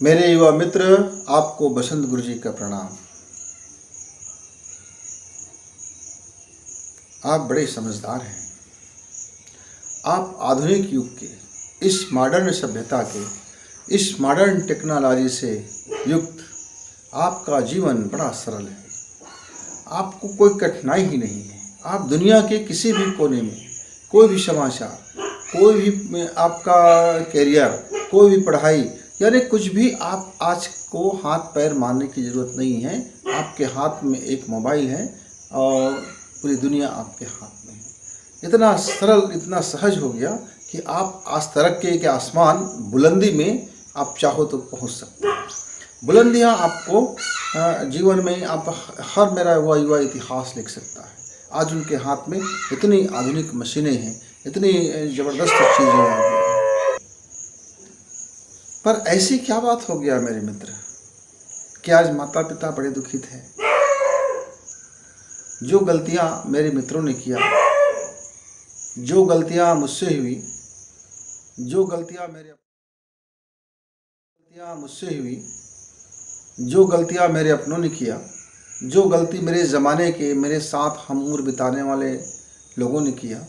मेरे युवा मित्र, आपको बसंत गुरु जी का प्रणाम। आप बड़े समझदार हैं। आप आधुनिक युग के, इस मॉडर्न सभ्यता के, इस मॉडर्न टेक्नोलॉजी से युक्त आपका जीवन बड़ा सरल है। आपको कोई कठिनाई ही नहीं है। आप दुनिया के किसी भी कोने में कोई भी समाचार, कोई भी आपका कैरियर, कोई भी पढ़ाई, यानी कुछ भी आप आज को हाथ पैर मारने की ज़रूरत नहीं है। आपके हाथ में एक मोबाइल है और पूरी दुनिया आपके हाथ में है। इतना सरल, इतना सहज हो गया कि आप आज तरक्की के आसमान बुलंदी में आप चाहो तो पहुंच सकते हैं। बुलंदियां आपको जीवन में आप हर मेरा युवा इतिहास लिख सकता है। आज उनके हाथ में इतनी आधुनिक मशीनें हैं, इतनी ज़बरदस्त चीज़ें आ गई हैं। पर ऐसी क्या बात हो गया मेरे मित्र कि आज माता पिता बड़े दुखित हैं। जो गलतियां मेरे मित्रों ने किया, जो गलतियां मुझसे हुई, जो गलतियां मेरे अपनों ने किया, जो गलती मेरे ज़माने के, मेरे साथ हम उम्र बिताने वाले लोगों ने किया,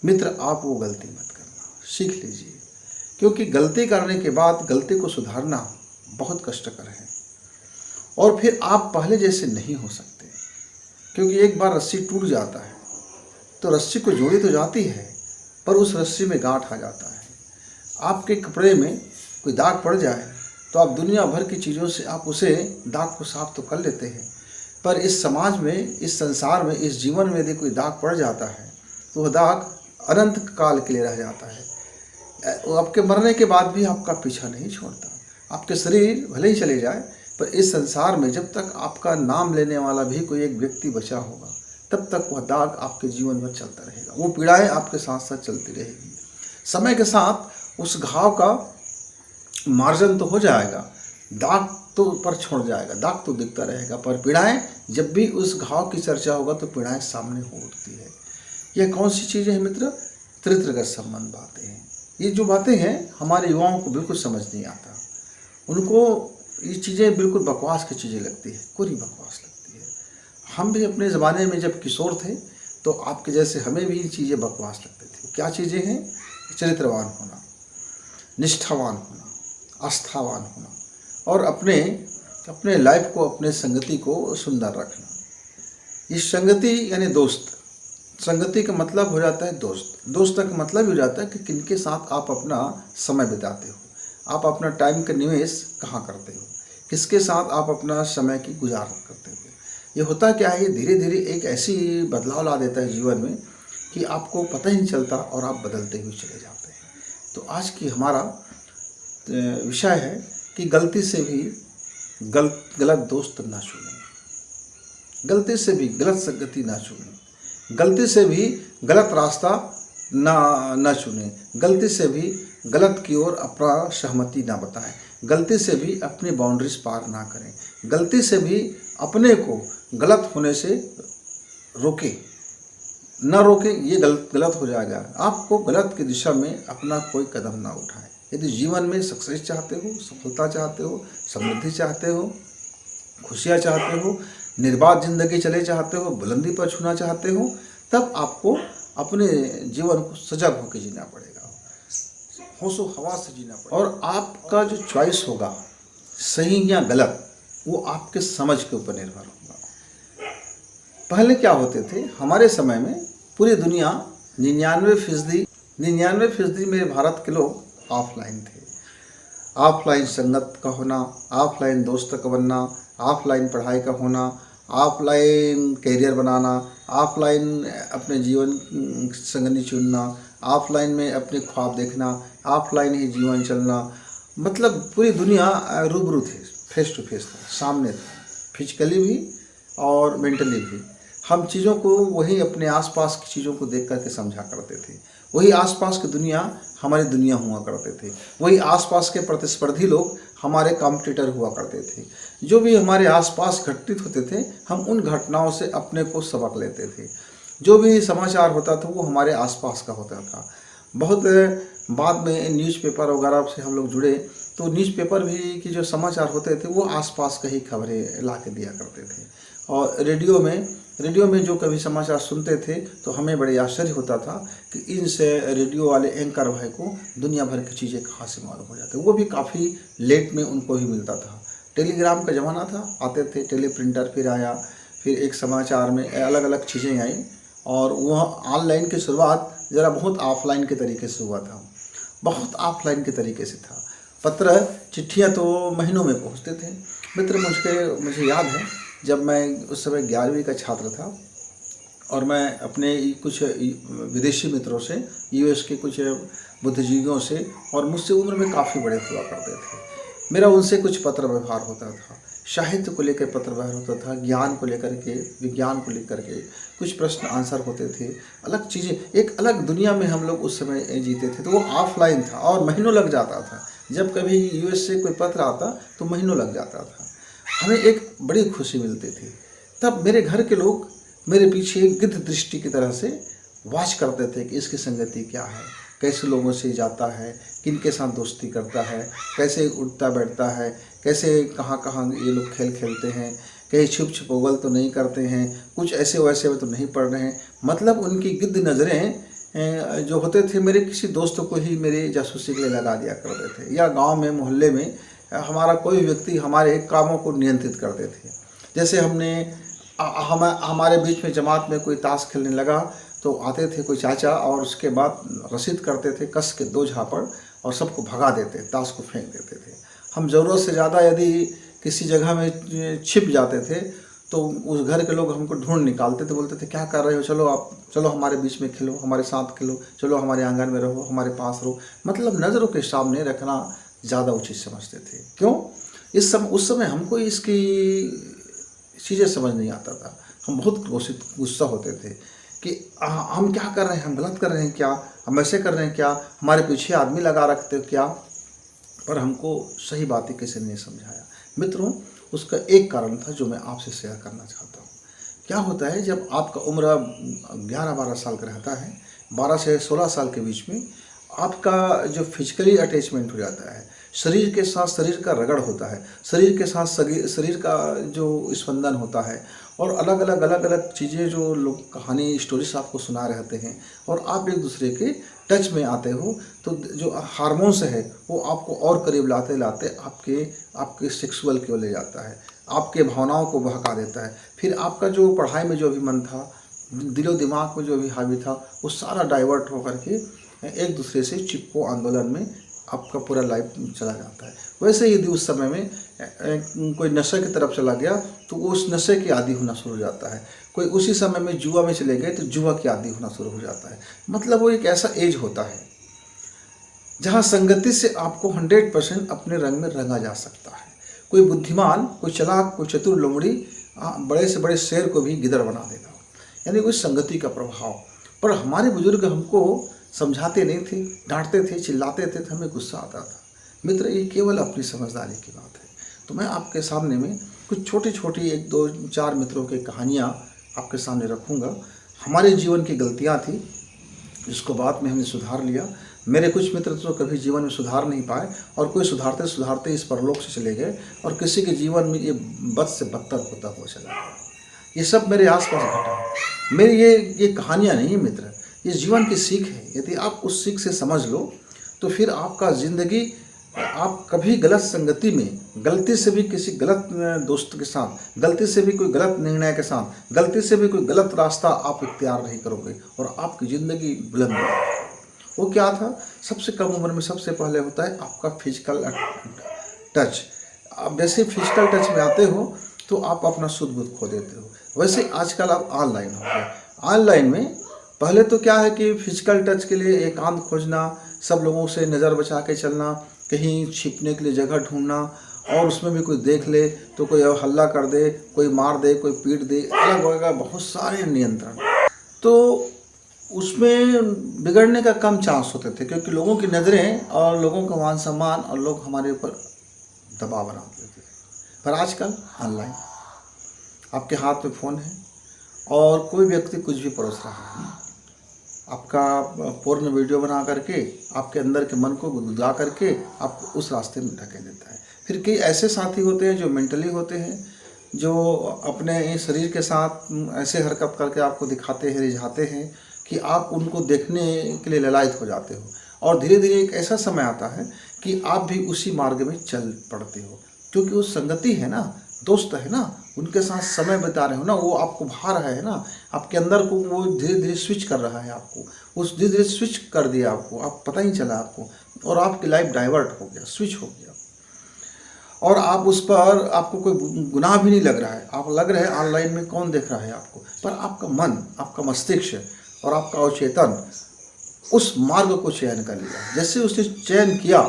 मित्र आप वो गलती मत करना, सीख लीजिए। क्योंकि गलती करने के बाद गलती को सुधारना बहुत कष्टकर है और फिर आप पहले जैसे नहीं हो सकते। क्योंकि एक बार रस्सी टूट जाता है तो रस्सी को जोड़ी तो जाती है, पर उस रस्सी में गांठ आ जाता है। आपके कपड़े में कोई दाग पड़ जाए तो आप दुनिया भर की चीज़ों से आप उसे दाग को साफ तो कर लेते हैं, पर इस समाज में, इस संसार में, इस जीवन में यदि कोई दाग पड़ जाता है तो वह दाग अनंत काल के लिए रह जाता है। वो आपके मरने के बाद भी आपका पीछा नहीं छोड़ता। आपके शरीर भले ही चले जाए, पर इस संसार में जब तक आपका नाम लेने वाला भी कोई एक व्यक्ति बचा होगा, तब तक वह दाग आपके जीवन में चलता रहेगा। वो पीड़ाएं आपके साथ साथ चलती रहेगी। समय के साथ उस घाव का मार्जन तो हो जाएगा, दाग तो ऊपर छोड़ जाएगा, दाग तो दिखता रहेगा, पर पीड़ाएं, जब भी उस घाव की चर्चा होगा तो पीड़ाएं सामने हो उठती है। यह कौन सी चीज़ें हैं मित्र? चरित्रगत संबंध बातें हैं। ये जो बातें हैं हमारे युवाओं को बिल्कुल समझ नहीं आता। उनको ये चीज़ें बिल्कुल बकवास की चीज़ें लगती है, कोरी बकवास लगती है। हम भी अपने ज़माने में जब किशोर थे तो आपके जैसे हमें भी ये चीज़ें बकवास लगती थी। क्या चीज़ें हैं? चरित्रवान होना, निष्ठावान होना, आस्थावान होना और अपने लाइफ को, अपने संगति को सुंदर रखना। इस संगति यानी दोस्त, संगति का मतलब हो जाता है दोस्त। दोस्त का मतलब हो जाता है कि किनके साथ आप अपना समय बिताते हो, आप अपना टाइम का निवेश कहाँ करते हो, किसके साथ आप अपना समय की गुजार करते हो। ये होता क्या है, ये धीरे धीरे एक ऐसी बदलाव ला देता है जीवन में कि आपको पता ही नहीं चलता और आप बदलते हुए चले जाते हैं। तो आज की हमारा विषय है कि गलती से भी गलत दोस्त ना चुनें, गलती से भी गलत संगति ना चुनें, गलती से भी गलत रास्ता ना चुनें, गलती से भी गलत की ओर अपना सहमति ना बताएं, गलती से भी अपनी बाउंड्रीज पार ना करें, गलती से भी अपने को गलत होने से ना रोकें। ये गलत हो जाएगा। आपको गलत की दिशा में अपना कोई कदम ना उठाएं। यदि जीवन में सक्सेस चाहते हो, सफलता चाहते हो, समृद्धि चाहते हो, खुशियाँ चाहते हो, निर्बाध जिंदगी चले चाहते हो, बुलंदी पर छूना चाहते हो, तब आपको अपने जीवन को सजग होकर जीना पड़ेगा, होशो हवास से जीना पड़ेगा। और आपका जो चॉइस होगा, सही या गलत, वो आपके समझ के ऊपर निर्भर होगा। पहले क्या होते थे हमारे समय में, पूरी दुनिया 99% मेरे भारत के लोग ऑफलाइन थे। ऑफलाइन संगत का होना, ऑफलाइन दोस्त का बनना, ऑफलाइन पढ़ाई का होना, ऑफलाइन कैरियर बनाना, ऑफलाइन अपने जीवन संगनी चुनना, ऑफलाइन में अपने ख्वाब देखना, ऑफलाइन ही जीवन चलना। मतलब पूरी दुनिया रूबरू थे, फेस टू फेस था, सामने था, फिजिकली भी और मेंटली भी। हम चीज़ों को, वही अपने आसपास की चीज़ों को देख करके समझा करते थे। वही आसपास की दुनिया हमारी दुनिया हुआ करते थे। वही आसपास के प्रतिस्पर्धी लोग हमारे कॉम्पिटिटर हुआ करते थे। जो भी हमारे आसपास घटित होते थे, हम उन घटनाओं से अपने को सबक लेते थे। जो भी समाचार होता था वो हमारे आसपास का होता था। बहुत बाद में न्यूज़पेपर वगैरह से हम लोग जुड़े, तो न्यूज़पेपर भी की जो समाचार होते थे वो आसपास का ही खबरें ला के दिया करते थे। और रेडियो में जो कभी समाचार सुनते थे तो हमें बड़े आश्चर्य होता था कि इनसे रेडियो वाले एंकर भाई को दुनिया भर की चीज़ें कहाँ से मालूम हो जाती, वो भी काफ़ी लेट में उनको ही मिलता था। टेलीग्राम का ज़माना था, आते थे टेली प्रिंटर, फिर आया, फिर एक समाचार में अलग अलग चीज़ें आई, और वह ऑनलाइन की शुरुआत ज़रा बहुत ऑफलाइन के तरीके से हुआ था, बहुत ऑफलाइन के तरीके से था। पत्र चिट्ठियाँ तो महीनों में पहुँचते थे। मित्र, मुझे याद है जब मैं उस समय 11वीं का छात्र था और मैं अपने कुछ विदेशी मित्रों से, यूएस के कुछ बुद्धिजीवियों से, और मुझसे उम्र में काफ़ी बड़े हुआ करते थे, मेरा उनसे कुछ पत्र व्यवहार होता था। साहित्य को लेकर पत्र व्यवहार होता था, ज्ञान को लेकर के, विज्ञान को लेकर के कुछ प्रश्न आंसर होते थे, अलग चीज़ें, एक अलग दुनिया में हम लोग उस समय जीते थे। तो वो ऑफलाइन था और महीनों लग जाता था। जब कभी यूएस से कोई पत्र आता तो महीनों लग जाता था, हमें एक बड़ी खुशी मिलती थी। तब मेरे घर के लोग मेरे पीछे गिद्ध दृष्टि की तरह से वॉच करते थे कि इसकी संगति क्या है, कैसे लोगों से जाता है, किन के साथ दोस्ती करता है, कैसे उठता बैठता है, कैसे कहाँ कहाँ ये लोग खेल खेलते हैं, कहीं छुप छुपोगल तो नहीं करते हैं, कुछ ऐसे वैसे तो नहीं पढ़ रहे हैं। मतलब उनकी गिद्ध नज़रें जो होते थे मेरे किसी दोस्तों को ही मेरे जासूसी के लिए लगा दिया करते थे, या गांव में मोहल्ले में हमारा कोई व्यक्ति हमारे कामों को नियंत्रित करते थे। जैसे हमारे बीच में जमात में कोई ताश खेलने लगा तो आते थे कोई चाचा और उसके बाद रसीद करते थे कस के 2 झापड़ और सबको भगा देते, ताश को फेंक देते थे। हम ज़रूरत से ज़्यादा यदि किसी जगह में छिप जाते थे तो उस घर के लोग हमको ढूंढ निकालते थे, बोलते थे क्या कर रहे हो, चलो हमारे बीच में खेलो, हमारे साथ खेलो, चलो हमारे आंगन में रहो, हमारे पास रहो। मतलब नज़रों के सामने रखना ज़्यादा उचित समझते थे। क्यों? उस समय हमको इसकी चीज़ें समझ नहीं आता था। हम बहुत गुस्सा होते थे कि हम क्या कर रहे हैं, हम गलत कर रहे हैं क्या, हम ऐसे कर रहे हैं क्या, हमारे पीछे आदमी लगा रखते हो क्या। पर हमको सही बातें किसी ने नहीं समझाया। मित्रों, उसका एक कारण था जो मैं आपसे शेयर करना चाहता हूँ। क्या होता है जब आपका उम्र 11-12 साल का रहता है, 12 से 16 साल के बीच में आपका जो फिजिकली अटैचमेंट हो जाता है, शरीर के साथ शरीर का रगड़ होता है, शरीर के साथ शरीर का जो स्पंदन होता है, और अलग अलग चीज़ें जो लोग कहानी स्टोरीज आपको सुना रहते हैं, और आप एक दूसरे के टच में आते हो, तो जो हार्मोन्स है वो आपको और करीब लाते लाते आपके सेक्सुअल की ओर ले जाता है, आपके भावनाओं को बहका देता है। फिर आपका जो पढ़ाई में जो भी मन था, दिलो दिमाग में जो भी हावी था, वो सारा डाइवर्ट होकर के एक दूसरे से चिपको आंदोलन में आपका पूरा लाइफ चला जाता है। वैसे यदि उस समय में कोई नशे की तरफ चला गया तो वो उस नशे की आदी होना शुरू हो जाता है। कोई उसी समय में जुआ में चले गए तो जुआ की आदी होना शुरू हो जाता है। मतलब वो एक ऐसा एज होता है जहाँ संगति से आपको 100% अपने रंग में रंगा जा सकता है। कोई बुद्धिमान, कोई चालाक, कोई चतुर लोमड़ी बड़े से बड़े शेर को भी गिदड़ बना देगा, यानी कोई संगति का प्रभाव। पर हमारे बुजुर्ग हमको समझाते नहीं थे, डांटते थे, चिल्लाते थे, तो हमें गुस्सा आता था। मित्र, ये केवल अपनी समझदारी की बात है। तो मैं आपके सामने में कुछ छोटी छोटी 1-2-4 मित्रों की कहानियाँ आपके सामने रखूँगा। हमारे जीवन की गलतियाँ थी जिसको बाद में हमने सुधार लिया। मेरे कुछ मित्र तो कभी जीवन में सुधार नहीं पाए, और कोई सुधारते सुधारते इस परलोक से चले गए, और किसी के जीवन में ये बद से बदतर होता हुआ चला गया। ये सब मेरे आसपास घटा। मेरी ये कहानियाँ नहीं है मित्र, ये जीवन की सीख है। यदि आप उस सीख से समझ लो तो फिर आपका ज़िंदगी, आप कभी गलत संगति में, गलती से भी किसी गलत दोस्त के साथ, गलती से भी कोई गलत निर्णय के साथ, गलती से भी कोई गलत रास्ता आप इख्तियार नहीं करोगे, और आपकी ज़िंदगी बुलंद होगी। वो क्या था? सबसे कम उम्र में सबसे पहले होता है आपका फिजिकल टच। आप जैसे फिजिकल टच में आते हो तो आप अपना शुद्ध बुद्ध खो देते हो। वैसे आजकल आप ऑनलाइन हो गए। ऑनलाइन में पहले तो क्या है कि फिजिकल टच के लिए एकांत खोजना, सब लोगों से नज़र बचा के चलना, कहीं छिपने के लिए जगह ढूंढना, और उसमें भी कोई देख ले तो कोई हल्ला कर दे, कोई मार दे, कोई पीट दे, अलग वगैरह बहुत सारे नियंत्रण। तो उसमें बिगड़ने का कम चांस होते थे, क्योंकि लोगों की नज़रें और लोगों का मान सम्मान और लोग हमारे ऊपर दबाव बनाते थे। पर आजकल ऑनलाइन आपके हाथ में फ़ोन है और कोई व्यक्ति कुछ भी परोस रहा है, आपका पूर्ण वीडियो बना करके आपके अंदर के मन को गुदगुदा करके आपको उस रास्ते में ढकेल देता है। फिर कई ऐसे साथी होते हैं जो मेंटली होते हैं, जो अपने शरीर के साथ ऐसे हरकत करके आपको दिखाते हैं, रिझाते हैं कि आप उनको देखने के लिए ललायत हो जाते हो, और धीरे धीरे एक ऐसा समय आता है कि आप भी उसी मार्ग में चल पड़ते हो, क्योंकि वो संगति है ना, दोस्त है ना, उनके साथ समय बिता रहे हो ना, वो आपको भा रहा है ना, आपके अंदर को वो धीरे धीरे स्विच कर रहा है आपको, उस धीरे धीरे स्विच कर दिया आपको, आप पता ही चला आपको, और आपकी लाइफ डाइवर्ट हो गया, स्विच हो गया, और आप उस पर आपको कोई गुनाह भी नहीं लग रहा है। आप लग रहे हैं ऑनलाइन में कौन देख रहा है आपको, पर आपका मन, आपका मस्तिष्क और आपका अवचेतन उस मार्ग को चयन कर लिया। जैसे उसने चयन किया,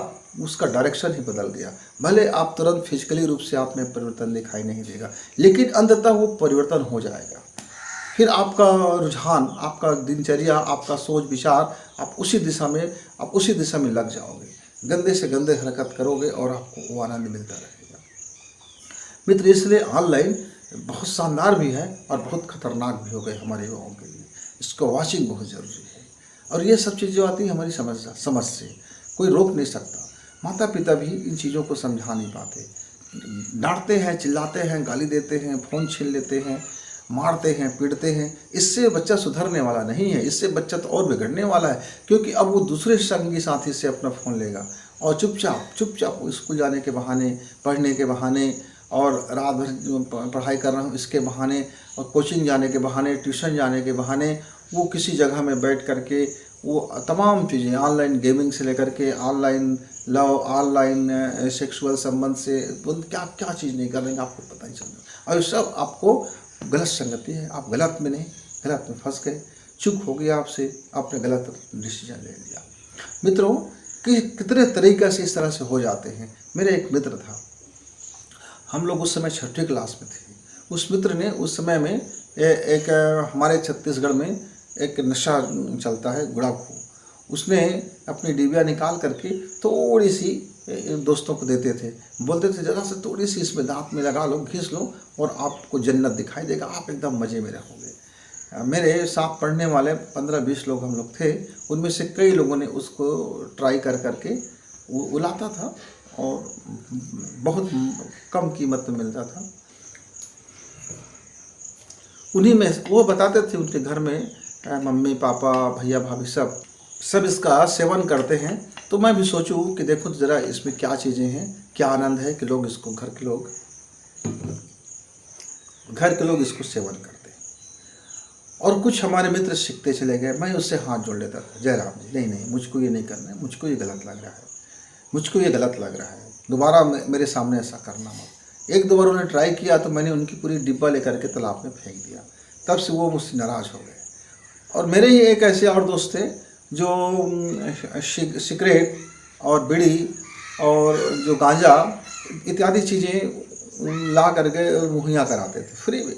उसका डायरेक्शन ही बदल गया। भले आप तुरंत फिजिकली रूप से आप में परिवर्तन दिखाई नहीं देगा, लेकिन अंततः वो परिवर्तन हो जाएगा। फिर आपका रुझान, आपका दिनचर्या, आपका सोच विचार, आप उसी दिशा में लग जाओगे, गंदे से गंदे हरकत करोगे और आपको वो आनंद मिलता रहेगा। मित्र, इसलिए ऑनलाइन बहुत शानदार भी है और बहुत खतरनाक भी हो गए हमारे युवाओं के लिए। इसको वॉचिंग बहुत ज़रूरी है, और ये सब चीज़ जो आती है हमारी समझ से, कोई रोक नहीं सकता। माता पिता भी इन चीज़ों को समझा नहीं पाते, डांटते हैं, चिल्लाते हैं, गाली देते हैं, फ़ोन छीन लेते हैं, मारते हैं, पीटते हैं। इससे बच्चा सुधरने वाला नहीं है, इससे बच्चा तो और बिगड़ने वाला है, क्योंकि अब वो दूसरे संगी साथी से अपना फ़ोन लेगा और चुपचाप स्कूल जाने के बहाने, पढ़ने के बहाने, और रात भर पढ़ाई कर रहा हूँ इसके बहाने, और कोचिंग जाने के बहाने, ट्यूशन जाने के बहाने, वो किसी जगह में बैठ करके वो तमाम चीज़ें, ऑनलाइन गेमिंग से लेकर के ऑनलाइन लव, ऑनलाइन सेक्सुअल संबंध से क्या क्या चीज़ नहीं कर रहे हैं, आपको पता ही चल रहा है। और सब आपको गलत संगति है, आप गलत में फंस गए, चूक हो गया आपसे, आपने गलत डिसीजन ले लिया। मित्रों, कि कितने तरीक़े से इस तरह से हो जाते हैं। मेरे एक मित्र था, हम लोग उस समय 6वीं क्लास में थे। उस मित्र ने उस समय में एक हमारे छत्तीसगढ़ में एक नशा चलता है, गुड़ाखू। उसने अपनी डिबिया निकाल करके थोड़ी सी दोस्तों को देते थे, बोलते थे ज़रा से थोड़ी सी इसमें दांत में लगा लो, घिस लो, और आपको जन्नत दिखाई देगा, आप एकदम मज़े में रहोगे। मेरे साथ पढ़ने वाले 15-20 लोग हम लोग थे, उनमें से कई लोगों ने उसको ट्राई करके वो लाता था, और बहुत कम कीमत में मिलता था। उन्हीं में वो बताते थे, उनके घर में मम्मी पापा भैया भाभी सब इसका सेवन करते हैं। तो मैं भी सोचूं कि देखो ज़रा इसमें क्या चीज़ें हैं, क्या आनंद है कि लोग इसको घर के लोग इसको सेवन करते हैं। और कुछ हमारे मित्र सीखते चले गए। मैं उससे हाथ जोड़ लेता था, जयराम जी नहीं, मुझको ये नहीं करना है, मुझको ये गलत लग रहा है, दोबारा मेरे सामने ऐसा करना मत। एक दो बार उन्होंने ट्राई किया तो मैंने उनकी पूरी डिब्बा लेकर के तालाब में फेंक दिया। तब से वो मुझसे नाराज़ हो गए। और मेरे ही एक ऐसे और दोस्त थे जो सिगरेट और बीड़ी और जो गांजा इत्यादि चीज़ें ला करके मुहैया कराते थे फ्री में।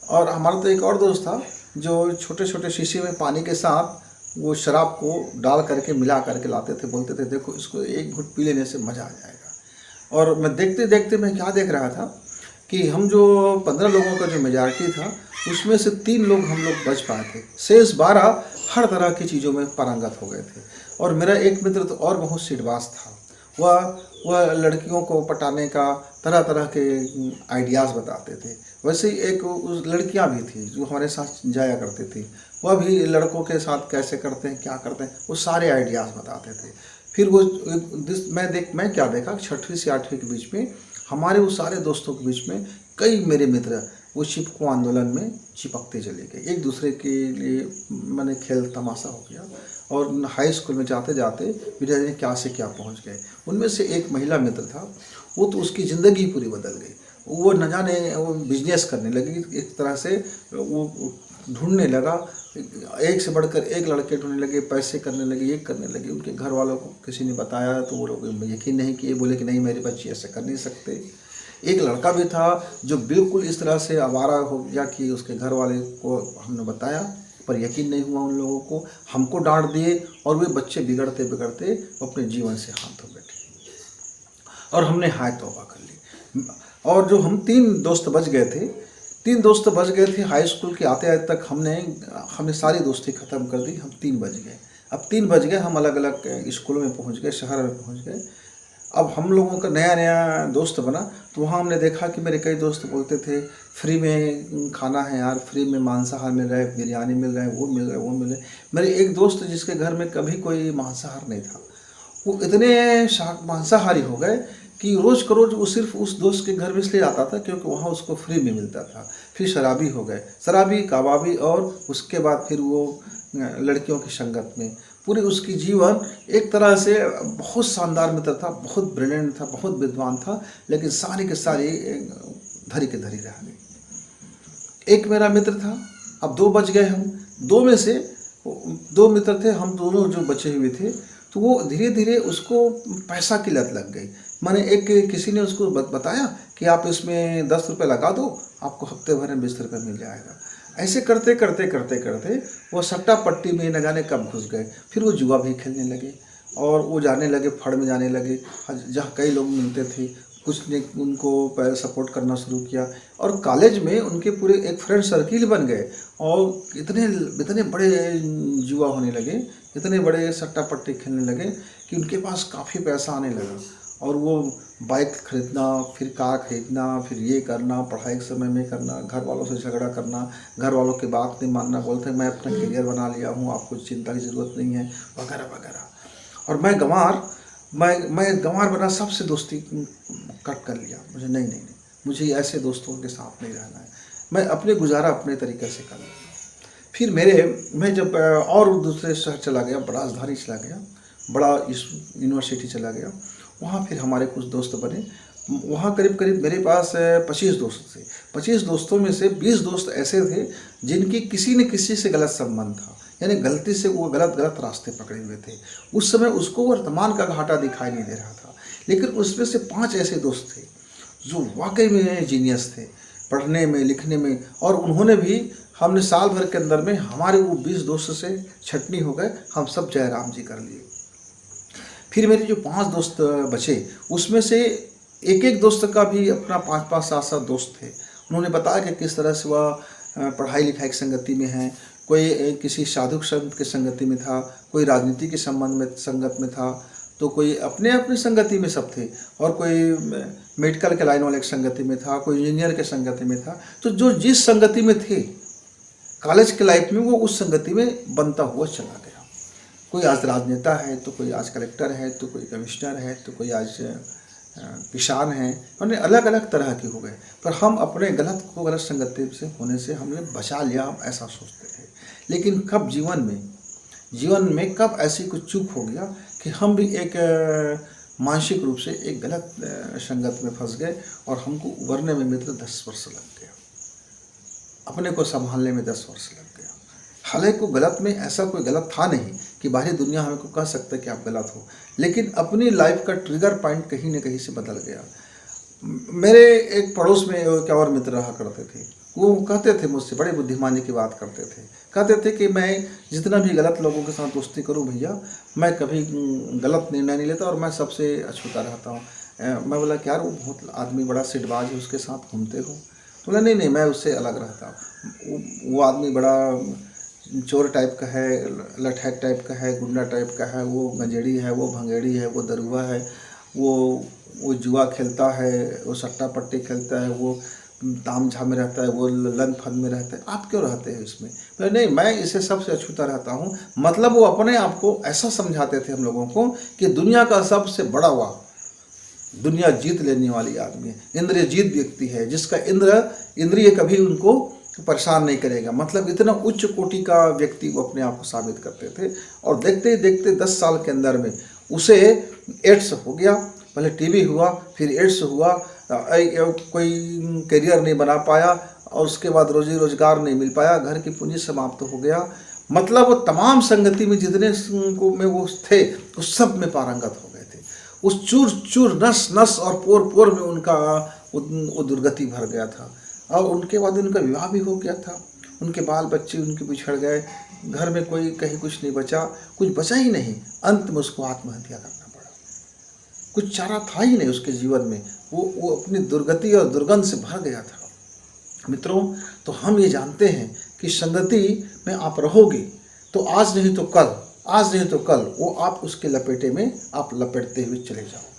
और हमारा तो एक और दोस्त था जो छोटे छोटे शीशे में पानी के साथ वो शराब को डाल करके मिला करके लाते थे, बोलते थे देखो इसको एक घुट पी लेने से मज़ा आ जाएगा। और मैं देखते देखते मैं क्या देख रहा था कि हम जो 15 लोगों का जो मेजॉरिटी था उसमें से 3 लोग हम लोग बच पाए थे, शेष 12 हर तरह की चीज़ों में पारंगत हो गए थे। और मेरा एक मित्र तो और बहुत सीडबाज था, वह लड़कियों को पटाने का तरह तरह के आइडियाज़ बताते थे। वैसे ही एक लड़कियां भी थी जो हमारे साथ जाया करती थी, वह भी लड़कों के साथ कैसे करते हैं क्या करते हैं वो सारे आइडियाज़ बताते थे। फिर वो मैं क्या देखा, 6वीं से 8वीं के बीच में हमारे वो सारे दोस्तों के बीच में कई मेरे मित्र वो चिपको आंदोलन में चिपकते चले गए, एक दूसरे के लिए मैंने खेल तमाशा हो गया। और हाई स्कूल में जाते जाते विद्यार्थी क्या से क्या पहुंच गए। उनमें से एक महिला मित्र था, वो तो उसकी ज़िंदगी पूरी बदल गई। वो न जाने वो बिजनेस करने लगी, एक तरह से वो ढूंढने लगा, एक से बढ़कर एक लड़के ढूंढने लगे, पैसे करने लगे, ये करने लगे। उनके घर वालों को किसी ने बताया तो वो लोग यकीन नहीं किए, बोले कि नहीं मेरे बच्चे ऐसे कर नहीं सकते। एक लड़का भी था जो बिल्कुल इस तरह से आवारा हो गया कि उसके घर वाले को हमने बताया पर यकीन नहीं हुआ उन लोगों को, हमको डांट दिए और वे बच्चे बिगड़ते बिगड़ते अपने जीवन से हाथ धो बैठे और हमने हाय तौबा कर ली। और जो हम 3 दोस्त बच गए थे, 3 दोस्त बच गए थे हाई स्कूल के आते-आते तक हमने सारी दोस्ती ख़त्म कर दी, हम 3 बच गए। अब 3 बज गए, हम अलग-अलग स्कूलों में पहुँच गए, शहर में पहुँच गए। अब हम लोगों का नया-नया दोस्त बना, तो वहाँ हमने देखा कि मेरे कई दोस्त बोलते थे, फ्री में खाना है यार, फ्री में मांसाहार मिल रहा है, बिरयानी मिल रहा है, वो मिल रहा है, वो मिल रहा है। मेरे एक दोस्त जिसके घर में कभी कोई मांसाहार नहीं था, वो इतने मांसाहारी हो गए कि रोज़ का रोज़ वो सिर्फ उस दोस्त के घर में इसलिए आता था क्योंकि वहाँ उसको फ्री में मिलता था। फिर शराबी हो गए, शराबी, कबाबी, और उसके बाद फिर वो लड़कियों की संगत में। पूरी उसकी जीवन एक तरह से बहुत शानदार मित्र था, बहुत ब्रिलियंट था, बहुत विद्वान था, लेकिन सारी के सारी धरी के धरी रह गई। एक मेरा मित्र था, अब 2 बच गए हम, 2 में से 2 मित्र थे, हम दोनों जो बचे हुए थे, तो वो धीरे-धीरे उसको पैसा की लत लग गई। माने एक किसी ने उसको बताया कि आप इसमें 10 रुपये लगा दो, आपको हफ्ते भर में 20 रुपये मिल जाएगा। ऐसे करते वो सट्टा पट्टी में न जाने कब घुस गए। फिर वो जुआ भी खेलने लगे और वो जाने लगे, फड़ में जाने लगे, जहाँ कई लोग मिलते थे, कुछ ने उनको सपोर्ट करना शुरू किया, और कॉलेज में उनके पूरे एक फ्रेंड सर्किल बन गए, और इतने बड़े जुआ होने लगे, इतने बड़े सट्टा पट्टी खेलने लगे कि उनके पास काफ़ी पैसा आने लगा, और वो बाइक खरीदना, फिर कार खरीदना, फिर ये करना, पढ़ाई के समय में करना, घर वालों से झगड़ा करना, घर वालों की बात नहीं मानना, बोलते मैं अपना करियर बना लिया हूँ, आपको चिंता की ज़रूरत नहीं है, वगैरह वगैरह। और मैं गंवार बना, सबसे दोस्ती कट कर लिया। मुझे नहीं, मुझे ऐसे दोस्तों के साथ नहीं रहना है, मैं अपने गुजारा अपने तरीके से कर लूँगा। फिर मैं जब और दूसरे शहर चला गया, बड़ा राजधानी चला गया, बड़ा यूनिवर्सिटी चला गया, वहाँ फिर हमारे कुछ दोस्त बने। वहाँ करीब मेरे पास 25 दोस्त थे। 25 दोस्तों में से 20 दोस्त ऐसे थे जिनकी किसी न किसी से गलत संबंध था, यानी गलती से वो गलत रास्ते पकड़े हुए थे। उस समय उसको वर्तमान का घाटा दिखाई नहीं दे रहा था, लेकिन उसमें से 5 ऐसे दोस्त थे जो वाकई में जीनियस थे पढ़ने में, लिखने में, और उन्होंने भी, हमने साल भर के अंदर में हमारे वो 20 दोस्त से छटनी हो गए, हम सब जयराम जी कर लिए। फिर मेरे जो 5 दोस्त बचे, उसमें से एक दोस्त का भी अपना 5-5, 7-7 दोस्त थे। उन्होंने बताया कि किस तरह से वह पढ़ाई लिखाई की संगति में है, कोई किसी साधु संत के संगति में था, कोई राजनीति के संगत में था, तो कोई अपने संगति में सब थे, और कोई मेडिकल के लाइन वाले की संगति में था, कोई इंजीनियर के संगति में था। तो जो जिस संगति में थे कॉलेज के लाइफ में, वो उस संगति में बनता हुआ चला गया। कोई आज राजनेता है, तो कोई आज कलेक्टर है, तो कोई कमिश्नर है, तो कोई आज किसान है, और अलग अलग तरह के हो गए। पर हम अपने गलत संगति से होने से हमने बचा लिया, हम ऐसा सोचते थे। लेकिन कब जीवन में कब ऐसी कुछ चूक हो गया कि हम भी एक मानसिक रूप से एक गलत संगत में फंस गए, और हमको उबरने में मित्र 10 वर्ष लग गया, अपने को संभालने में 10 वर्ष लग गया। हालांकि गलत में ऐसा कोई गलत था नहीं कि बाहरी दुनिया हमें को कह सकता है कि आप गलत हो, लेकिन अपनी लाइफ का ट्रिगर पॉइंट कहीं न कहीं से बदल गया। मेरे एक पड़ोस में एक और मित्र रहा करते थे, वो कहते थे मुझसे, बड़े बुद्धिमानी की बात करते थे, कहते थे कि मैं जितना भी गलत लोगों के साथ दोस्ती करूं भैया, मैं कभी गलत निर्णय नहीं लेता, और मैं सबसे अछूता रहता हूँ। मैं बोला क्या वो बहुत आदमी बड़ा सिटबाज है, उसके साथ घूमते हो? तो बोला नहीं, मैं उससे अलग रहता हूँ, वो आदमी बड़ा चोर टाइप का है, लठैत टाइप का है, गुंडा टाइप का है, वो गंजेड़ी है, वो भंगेड़ी है, वो दरुआ है, वो जुआ खेलता है, वो सट्टा पट्टी खेलता है, वो ताम झाम में रहता है, वो लन फन में रहता है, आप क्यों रहते हैं इसमें? तो नहीं, मैं इसे सबसे अछूता रहता हूँ। मतलब वो अपने आप को ऐसा समझाते थे हम लोगों को कि दुनिया का सबसे बड़ा हुआ, दुनिया जीत लेने वाली आदमी है, इंद्रिय जीत व्यक्ति है, जिसका इंद्रिय कभी उनको परेशान नहीं करेगा। मतलब इतना उच्च कोटि का व्यक्ति वो अपने आप को साबित करते थे, और देखते ही देखते 10 साल के अंदर में उसे एड्स हो गया, पहले टीबी हुआ, फिर एड्स हुआ, कोई करियर नहीं बना पाया, और उसके बाद रोजी रोजगार नहीं मिल पाया, घर की पूंजी समाप्त हो गया। मतलब वो तमाम संगति में जितने को में वो थे, उस सब में पारंगत हो गए थे। उस चूर नस नस और पोर पोर में उनका वो दुर्गति भर गया था, और उनके बाद उनका विवाह भी हो गया था, उनके बाल बच्चे उनके बिछड़ गए, घर में कोई कहीं कुछ नहीं बचा, कुछ बचा ही नहीं। अंत में उसको आत्महत्या करना पड़ा, कुछ चारा था ही नहीं उसके जीवन में, वो अपनी दुर्गति और दुर्गंध से भर गया था। मित्रों, तो हम ये जानते हैं कि संगति में आप रहोगे तो आज नहीं तो कल, आज नहीं तो कल वो आप उसके लपेटे में आप लपेटते हुए चले जाओगे।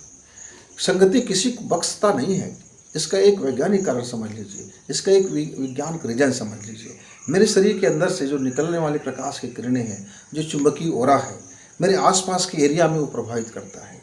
संगति किसी को बख्शता नहीं है। इसका एक वैज्ञानिक कारण समझ लीजिए, इसका एक विज्ञान रीजन समझ लीजिए। मेरे शरीर के अंदर से जो निकलने वाली प्रकाश की किरणें हैं, जो चुंबकीय ओरा है, मेरे आसपास के एरिया में वो प्रभावित करता है।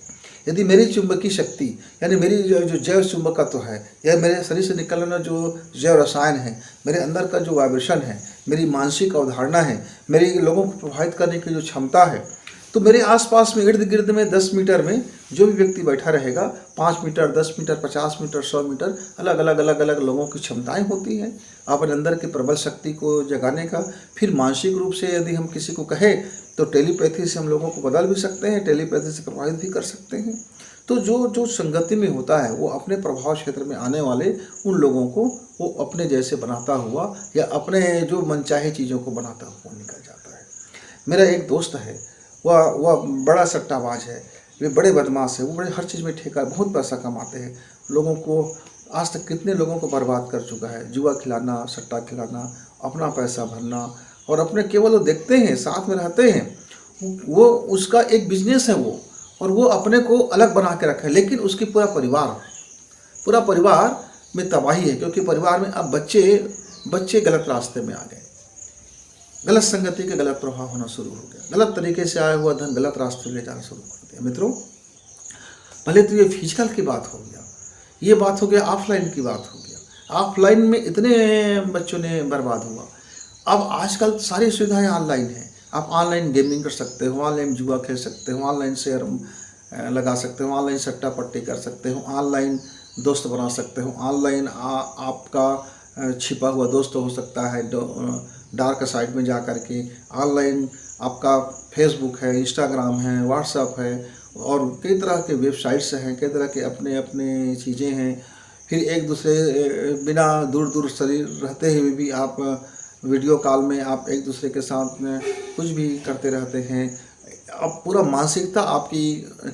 यदि मेरी चुंबकीय शक्ति यानी मेरी जो जैव चुंबकत्व है, या मेरे शरीर से निकलने वाला जो जैव रसायन है, मेरे अंदर का जो वाइब्रेशन है, मेरी मानसिक अवधारणा है, मेरी लोगों को प्रभावित करने की जो क्षमता है, तो मेरे आसपास में इर्द गिर्द में 10 मीटर में जो भी व्यक्ति बैठा रहेगा, 5 मीटर, 10 मीटर, 50 मीटर, 100 मीटर, अलग अलग लोगों की क्षमताएं होती हैं अपने अंदर के प्रबल शक्ति को जगाने का। फिर मानसिक रूप से यदि हम किसी को कहें तो टेलीपैथी से हम लोगों को बदल भी सकते हैं, टेलीपैथी से प्रभावित भी कर सकते हैं। तो जो संगति में होता है वो अपने प्रभाव क्षेत्र में आने वाले उन लोगों को वो अपने जैसे बनाता हुआ या अपने जो मनचाहे चीज़ों को बनाता हुआ निकल जाता है। मेरा एक दोस्त है, वह बड़ा सट्टाबाज है, वे बड़े बदमाश है, वो बड़े हर चीज़ में ठेका, बहुत पैसा कमाते हैं, लोगों को आज तक कितने लोगों को बर्बाद कर चुका है। जुआ खिलाना, सट्टा खिलाना, अपना पैसा भरना, और अपने केवल वो देखते हैं, साथ में रहते हैं, वो उसका एक बिजनेस है वो, और वो अपने को अलग बना के रखा है। लेकिन उसकी पूरा परिवार में तबाही है, क्योंकि परिवार में अब बच्चे गलत रास्ते में आ गए, गलत संगति के गलत प्रभाव होना शुरू हो गया, गलत तरीके से आया हुआ धन गलत रास्ते ले जाना शुरू कर दिया। मित्रों, पहले तो ये फिजिकल की बात हो गया, ये बात हो गया, ऑफलाइन की बात हो गया। ऑफलाइन में इतने बच्चों ने बर्बाद हुआ। अब आजकल सारी सुविधाएं ऑनलाइन हैं, आप ऑनलाइन गेमिंग कर सकते हो, ऑनलाइन जुआ खेल सकते हो, ऑनलाइन शेयर लगा सकते हो, ऑनलाइन सट्टा पट्टी कर सकते हो, ऑनलाइन दोस्त बना सकते हो, ऑनलाइन आपका छिपा हुआ दोस्त हो सकता है डार्क साइड में जा कर के, ऑनलाइन आपका फेसबुक है, इंस्टाग्राम है, व्हाट्सएप है, और कई तरह के वेबसाइट्स हैं, कई तरह के अपने चीज़ें हैं। फिर एक दूसरे बिना दूर शरीर रहते हुए भी आप वीडियो कॉल में आप एक दूसरे के साथ में कुछ भी करते रहते हैं। अब पूरा मानसिकता आपकी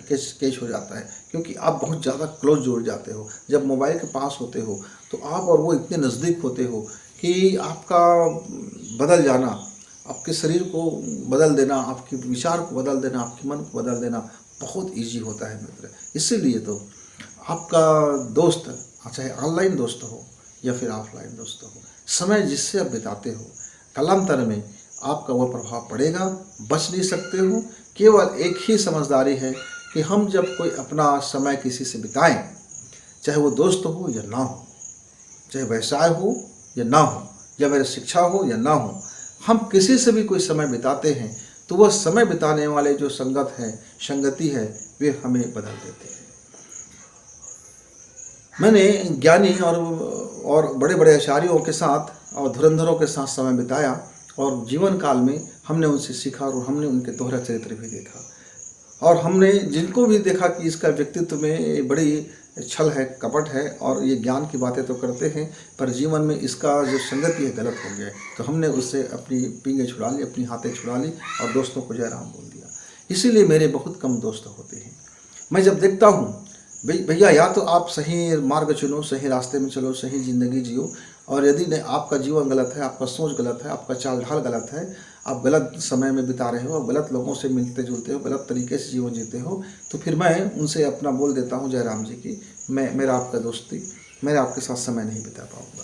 कैच हो जाता है, क्योंकि आप बहुत ज़्यादा क्लोज जुड़ जाते हो। जब मोबाइल के पास होते हो तो आप और वो इतने नज़दीक होते हो कि आपका बदल जाना, आपके शरीर को बदल देना, आपके विचार को बदल देना, आपके मन को बदल देना बहुत ईजी होता है मित्र। इसीलिए तो आपका दोस्त, चाहे ऑनलाइन दोस्त हो या फिर ऑफलाइन दोस्त हो, समय जिससे आप बिताते हो, कालांतर में आपका वह प्रभाव पड़ेगा, बच नहीं सकते हो। केवल एक ही समझदारी है कि हम जब कोई अपना समय किसी से बिताएं, चाहे वो दोस्त हो या ना हो, चाहे व्यवसाय हो या ना हो, या मेरी शिक्षा हो या ना हो, हम किसी से भी कोई समय बिताते हैं तो वह समय बिताने वाले जो संगति है वे हमें बदल देते हैं। मैंने ज्ञानी और बड़े बड़े आचार्यों के साथ और धुरंधरों के साथ समय बिताया, और जीवन काल में हमने उनसे सीखा और हमने उनके दोहरा चरित्र भी देखा, और हमने जिनको भी देखा कि इसका व्यक्तित्व में बड़ी छल है, कपट है, और ये ज्ञान की बातें तो करते हैं पर जीवन में इसका जो संगति है गलत हो गया, तो हमने उससे अपनी पींगें छुड़ा ली, अपनी हाथें छुड़ा ली और दोस्तों को जय राम बोल दिया। इसीलिए मेरे बहुत कम दोस्त होते हैं। मैं जब देखता हूँ भैया, या तो आप सही मार्ग चुनो, सही रास्ते में चलो, सही ज़िंदगी जियो, और यदि नहीं आपका जीवन गलत है, आपका सोच गलत है, आपका चाल ढाल गलत है, आप गलत समय में बिता रहे हो, गलत लोगों से मिलते जुलते हो, गलत तरीके से जीवन जीते हो, तो फिर मैं उनसे अपना बोल देता हूँ जय राम जी की, मेरा आपका दोस्ती, मैं आपके साथ समय नहीं बिता पाऊँगा,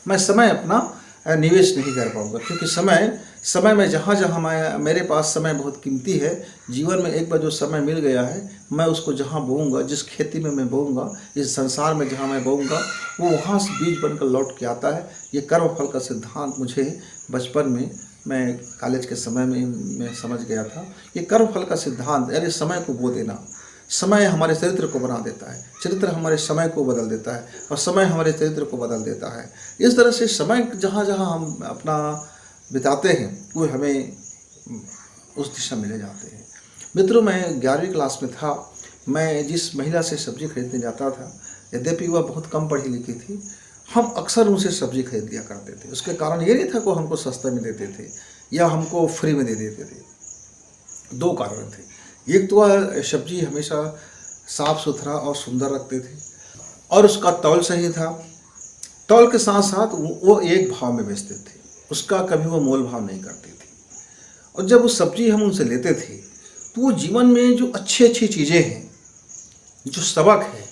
मैं समय अपना निवेश नहीं कर पाऊँगा, क्योंकि समय में जहाँ मेरे पास समय बहुत कीमती है। जीवन में एक बार जो समय मिल गया है, मैं उसको जहाँ बोऊँगा, जिस खेती में मैं बोऊँगा, इस संसार में जहाँ मैं बोऊँगा, वो वहाँ से बीज बनकर लौट के आता है। ये कर्म फल का सिद्धांत मुझे बचपन में, मैं कॉलेज के समय में मैं समझ गया था। ये कर्म फल का सिद्धांत यानी समय को बो देना, समय हमारे चरित्र को बना देता है, चरित्र हमारे समय को बदल देता है, और समय हमारे चरित्र को बदल देता है। इस तरह से समय जहाँ जहाँ हम अपना बिताते हैं वो हमें उस दिशा में ले जाते हैं। मित्रों, मैं 11वीं क्लास में था, मैं जिस महिला से सब्जी खरीदने जाता था, यद्यपि वह बहुत कम पढ़ी लिखी थी, हम अक्सर उनसे सब्जी खरीद लिया करते थे। उसके कारण ये नहीं था कि हमको सस्ते में देते थे या हमको फ्री में दे देते थे। 2 कारण थे। एक तो वह सब्जी हमेशा साफ़ सुथरा और सुंदर रखते थे, और उसका तौल सही था। तौल के साथ साथ वो एक भाव में बेचते थे, उसका कभी वो मोल भाव नहीं करती थी। और जब वो सब्जी हम उनसे लेते थे तो वो जीवन में जो अच्छी अच्छी चीज़ें हैं, जो सबक है,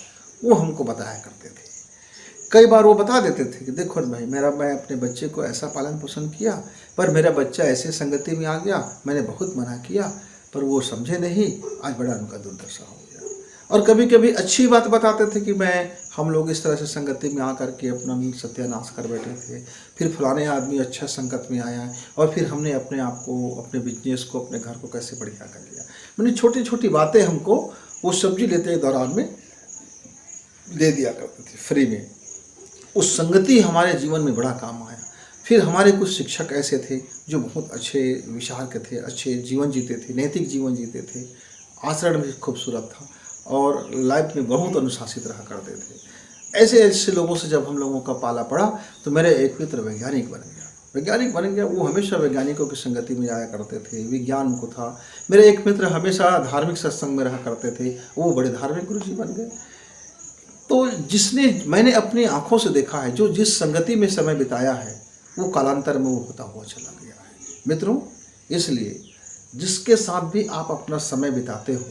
वो हमको बताया करते थे। कई बार वो बता देते थे कि देखो भाई, मैं अपने बच्चे को ऐसा पालन पोषण किया, पर मेरा बच्चा ऐसे संगति में आ गया, मैंने बहुत मना किया पर वो समझे नहीं, आज बड़ा उनका दुर्दशा हो गया। और कभी कभी अच्छी बात बताते थे कि हम लोग इस तरह से संगति में आकर के अपना सत्यानाश कर बैठे थे, फिर फलाने आदमी अच्छा संगत में आया और फिर हमने अपने आप को, अपने बिजनेस को, अपने घर को कैसे बढ़िया कर लिया। मैंने छोटी छोटी बातें हमको वो सब्जी लेते के दौरान में दे दिया करते थे फ्री में। उस संगति हमारे जीवन में बड़ा काम आया। फिर हमारे कुछ शिक्षक ऐसे थे जो बहुत अच्छे विचार के थे, अच्छे जीवन जीते थे, नैतिक जीवन जीते थे, आचरण भी खूबसूरत था और लाइफ में बहुत अनुशासित रहा करते थे। ऐसे ऐसे लोगों से जब हम लोगों का पाला पड़ा तो मेरे एक मित्र वैज्ञानिक बन गया। वो हमेशा वैज्ञानिकों की संगति में आया करते थे, विज्ञान को था। मेरे एक मित्र हमेशा धार्मिक सत्संग में रहा करते थे, वो बड़े धार्मिक गुरु जी बन गए। तो मैंने अपनी आंखों से देखा है, जो जिस संगति में समय बिताया है वो कालांतर में वो होता हुआ चला गया है। मित्रों, इसलिए जिसके साथ भी आप अपना समय बिताते हो,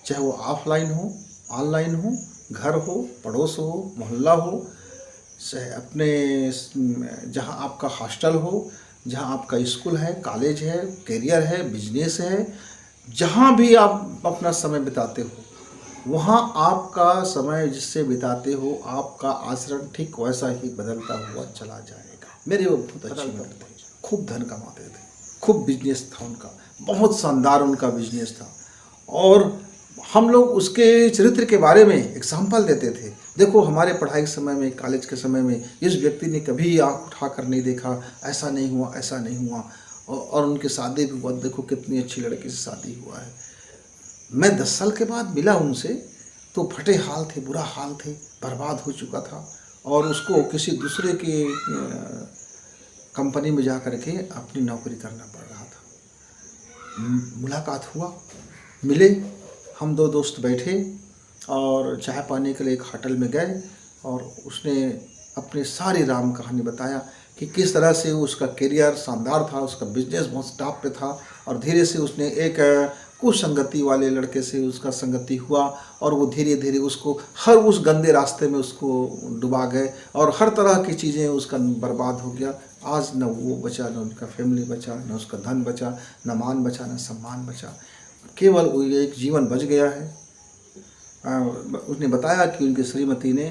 चाहे वो ऑफलाइन हो, ऑनलाइन हो, घर हो, पड़ोस हो, मोहल्ला हो, चाहे अपने जहाँ आपका हॉस्टल हो, जहाँ आपका स्कूल है, कॉलेज है, करियर है, बिजनेस है, जहाँ भी आप अपना समय बिताते हो, वहाँ आपका समय जिससे बिताते हो, आपका आचरण ठीक वैसा ही बदलता हुआ चला जाएगा। मेरे वो बहुत अच्छे मित्र थे, खूब धन कमाते थे, खूब बिजनेस था उनका, बहुत शानदार उनका बिजनेस था। और हम लोग उसके चरित्र के बारे में एग्जाम्पल देते थे। देखो, हमारे पढ़ाई के समय में, कॉलेज के समय में इस व्यक्ति ने कभी आँख उठा कर नहीं देखा, ऐसा नहीं हुआ, ऐसा नहीं हुआ। और उनके शादी भी हुआ, देखो कितनी अच्छी लड़की से शादी हुआ है। मैं 10 साल के बाद मिला उनसे तो फटे हाल थे, बुरा हाल थे, बर्बाद हो चुका था और उसको किसी दूसरे के कंपनी में जा कर के अपनी नौकरी करना पड़ रहा था। मुलाकात हुआ, मिले, हम 2 दोस्त बैठे और चाय पानी के लिए एक होटल में गए और उसने अपनी सारी राम कहानी बताया कि किस तरह से उसका करियर शानदार था, उसका बिजनेस बहुत टॉप पे था और धीरे से उसने एक कुसंगति वाले लड़के से उसका संगति हुआ और वो धीरे धीरे उसको हर उस गंदे रास्ते में उसको डुबा गए और हर तरह की चीज़ें उसका बर्बाद हो गया। आज न वो बचा, न उनका फैमिली बचा, न उसका धन बचा, न मान बचा, न सम्मान बचा, केवल वो एक जीवन बच गया है। उसने बताया कि उनकी श्रीमती ने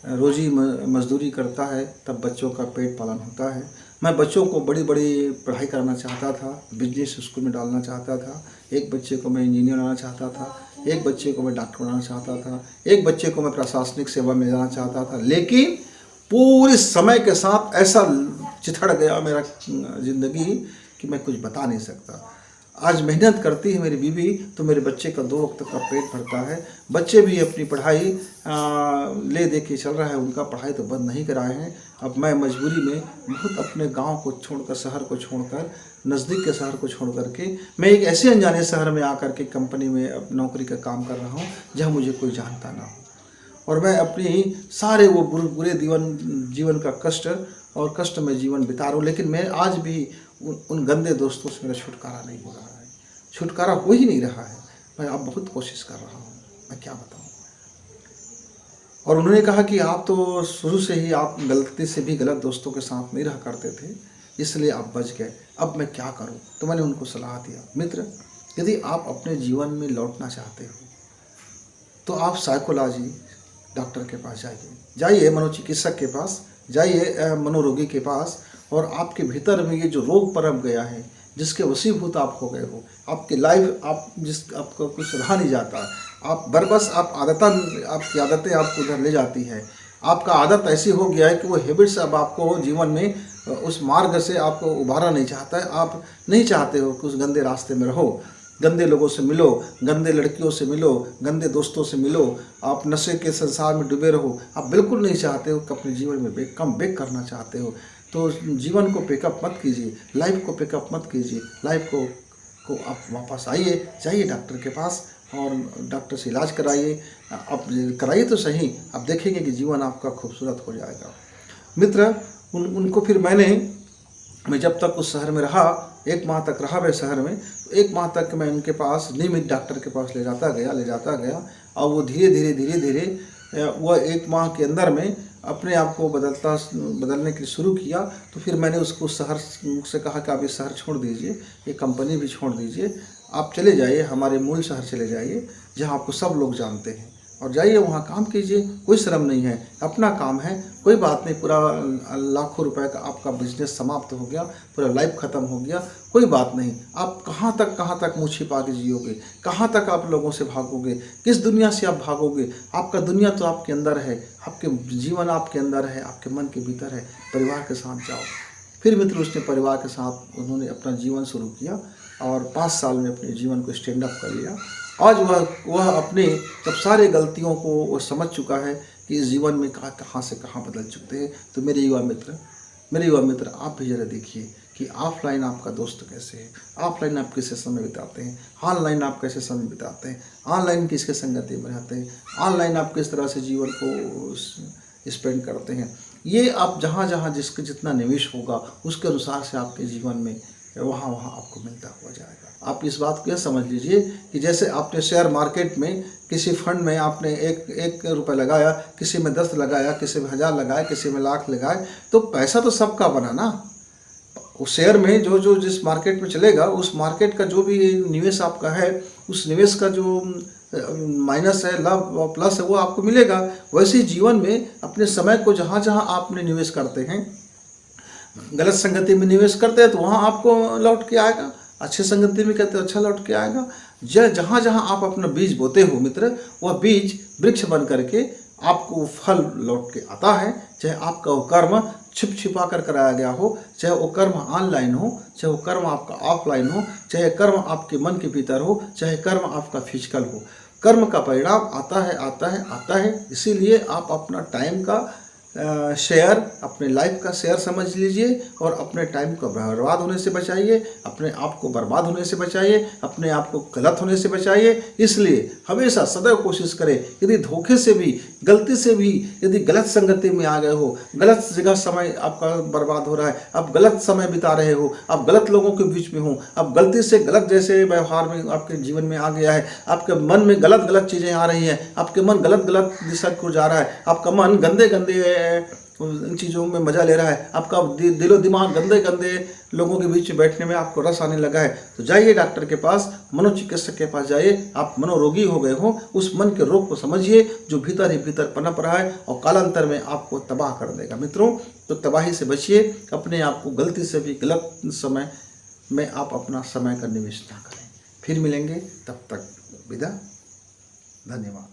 रोजी मजदूरी करता है तब बच्चों का पेट पालन होता है। मैं बच्चों को बड़ी बड़ी पढ़ाई कराना चाहता था, बिजनेस स्कूल में डालना चाहता था, एक बच्चे को मैं इंजीनियर बनाना चाहता था, एक बच्चे को मैं डॉक्टर बनाना चाहता था, एक बच्चे को मैं प्रशासनिक सेवा में जाना चाहता था। लेकिन पूरे समय के साथ ऐसा चिथड़ गया मेरा ज़िंदगी कि मैं कुछ बता नहीं सकता। आज मेहनत करती है मेरी बीवी तो मेरे बच्चे का 2 वक्त का पेट भरता है। बच्चे भी अपनी पढ़ाई ले दे के चल रहा है, उनका पढ़ाई तो बंद नहीं कराए हैं। अब मैं मजबूरी में बहुत अपने गांव को छोड़कर, शहर को छोड़कर, नज़दीक के शहर को छोड़ करके मैं एक ऐसे अनजाने शहर में आकर के कंपनी में नौकरी का काम कर रहा हूँ जहाँ मुझे कोई जानता ना हो और मैं अपनी सारे वो बुरे जीवन का कष्ट में जीवन बिता रहा हूँ। लेकिन मैं आज भी उन गंदे दोस्तों से मेरा छुटकारा नहीं हो रहा है, छुटकारा हो ही नहीं रहा है। मैं अब बहुत कोशिश कर रहा हूँ, मैं क्या बताऊँ। और उन्होंने कहा कि आप तो शुरू से ही आप गलती से भी गलत दोस्तों के साथ नहीं रहा करते थे, इसलिए आप बच गए, अब मैं क्या करूँ। तो मैंने उनको सलाह दिया, मित्र, यदि आप अपने जीवन में लौटना चाहते हो तो आप साइकोलॉजी डॉक्टर के पास जाइए, मनोचिकित्सक के पास जाइए, मनोरोगी के पास। और आपके भीतर में ये जो रोग पनप गया है, जिसके वशीभूत आप हो गए हो, आपकी लाइफ आपको कुछ रहा नहीं जाता, आप बरबस आपकी आदतें आपको उधर ले जाती है। आपका आदत ऐसी हो गया है कि वो हैबिट्स अब आपको जीवन में उस मार्ग से आपको उबारना नहीं चाहता है। आप नहीं चाहते हो कि उस गंदे रास्ते में रहो, गंदे लोगों से मिलो, गंदे लड़कियों से मिलो, गंदे दोस्तों से मिलो, आप नशे के संसार में डूबे रहो। आप बिल्कुल नहीं चाहते हो कि अपने जीवन में कम बैक करना चाहते हो। तो जीवन को पिकअप मत कीजिए, लाइफ को पिकअप मत कीजिए, लाइफ को आप वापस जाइए डॉक्टर के पास और डॉक्टर से इलाज कराइए। आप कराइए तो सही, आप देखेंगे कि जीवन आपका खूबसूरत हो जाएगा। मित्र उनको फिर मैं जब तक उस शहर में रहा, 1 माह तक रहा मैं शहर में, तो 1 माह तक मैं उनके पास नियमित डॉक्टर के पास ले जाता गया और वो धीरे धीरे वह 1 माह के अंदर में अपने आप को बदलने के शुरू किया। तो फिर मैंने उसको शहर से कहा कि आप ये शहर छोड़ दीजिए, ये कंपनी भी छोड़ दीजिए, आप चले जाइए हमारे मूल शहर चले जाइए जहाँ आपको सब लोग जानते हैं, और जाइए वहाँ काम कीजिए, कोई शर्म नहीं है, अपना काम है, कोई बात नहीं। पूरा लाखों रुपए का आपका बिजनेस समाप्त हो गया, पूरा लाइफ ख़त्म हो गया, कोई बात नहीं। आप कहाँ तक मुँह छिपा के जियोगे, कहाँ तक आप लोगों से भागोगे, किस दुनिया से आप भागोगे? आपका दुनिया तो आपके अंदर है, आपके जीवन आपके अंदर है, आपके मन के भीतर है। परिवार के साथ जाओ। फिर मित्र उसने परिवार के साथ उन्होंने अपना जीवन शुरू किया और 5 साल में अपने जीवन को स्टैंड अप कर लिया। आज वह अपने जब सारे गलतियों को वो समझ चुका है कि इस जीवन में कहाँ से कहाँ बदल चुके हैं। तो मेरे युवा मित्र आप भी जरा देखिए कि ऑफलाइन आपका दोस्त कैसे है, ऑफलाइन आप किससे समय बिताते हैं, ऑनलाइन आप कैसे समय बिताते हैं, ऑनलाइन किसके संगति में रहते हैं, ऑनलाइन आप किस तरह से जीवन को स्पेंड करते हैं। ये आप जहाँ जिसके जितना निवेश होगा उसके अनुसार से आपके जीवन में वहाँ आपको मिलता हुआ जाएगा। आप इस बात को यह समझ लीजिए कि जैसे आपने शेयर मार्केट में किसी फंड में आपने एक रुपये लगाया, किसी में 10 लगाया, किसी में 1000 लगाए, किसी में लाख लगाए, तो पैसा तो सबका बना ना। उस शेयर में जो जिस मार्केट में चलेगा, उस मार्केट का जो भी निवेश आपका है, उस निवेश का जो माइनस है, लाभ प्लस है, वो आपको मिलेगा। वैसे ही जीवन में अपने समय को जहाँ आपने निवेश करते हैं, गलत संगति में निवेश करते हैं तो वहाँ आपको लौट के आएगा, अच्छे संगति में करते हो अच्छा लौट के आएगा। जहाँ आप अपना बीज बोते हो मित्र, वह बीज वृक्ष बन करके आपको फल लौट के आता है। चाहे आपका वो कर्म छिपा कर कराया गया हो, चाहे वो कर्म ऑनलाइन हो, चाहे वो कर्म आपका ऑफलाइन हो, चाहे कर्म आपके मन के भीतर हो, चाहे कर्म आपका फिजिकल हो, कर्म का परिणाम आता है। इसीलिए आप अपना टाइम का शेयर, अपने लाइफ का शेयर समझ लीजिए और अपने टाइम को बर्बाद होने से बचाइए, अपने आप को बर्बाद होने से बचाइए, अपने आप को गलत होने से बचाइए। इसलिए हमेशा सदैव कोशिश करें, यदि धोखे से भी, गलती से भी यदि गलत संगति में आ गए हो, गलत जगह समय आपका बर्बाद हो रहा है, आप गलत समय बिता रहे हो, आप गलत लोगों के बीच में हो, आप गलती से गलत जैसे व्यवहार में आपके जीवन में आ गया है, आपके मन में गलत चीज़ें आ रही हैं, आपके मन गलत दिशा को जा रहा है, आपका मन गंदे इन चीज़ों में मज़ा ले रहा है, आपका दिलो दिमाग गंदे लोगों के बीच में बैठने में आपको रस आने लगा है, तो जाइए डॉक्टर के पास, मनोचिकित्सक के पास जाइए। आप मनोरोगी हो गए हो, उस मन के रोग को समझिए जो भीतर ही भीतर पनप रहा है और कालांतर में आपको तबाह कर देगा। मित्रों, तो तबाही से बचिए, अपने आप को गलती से भी गलत समय में आप अपना समय का निवेश ना करें। फिर मिलेंगे, तब तक विदा, धन्यवाद।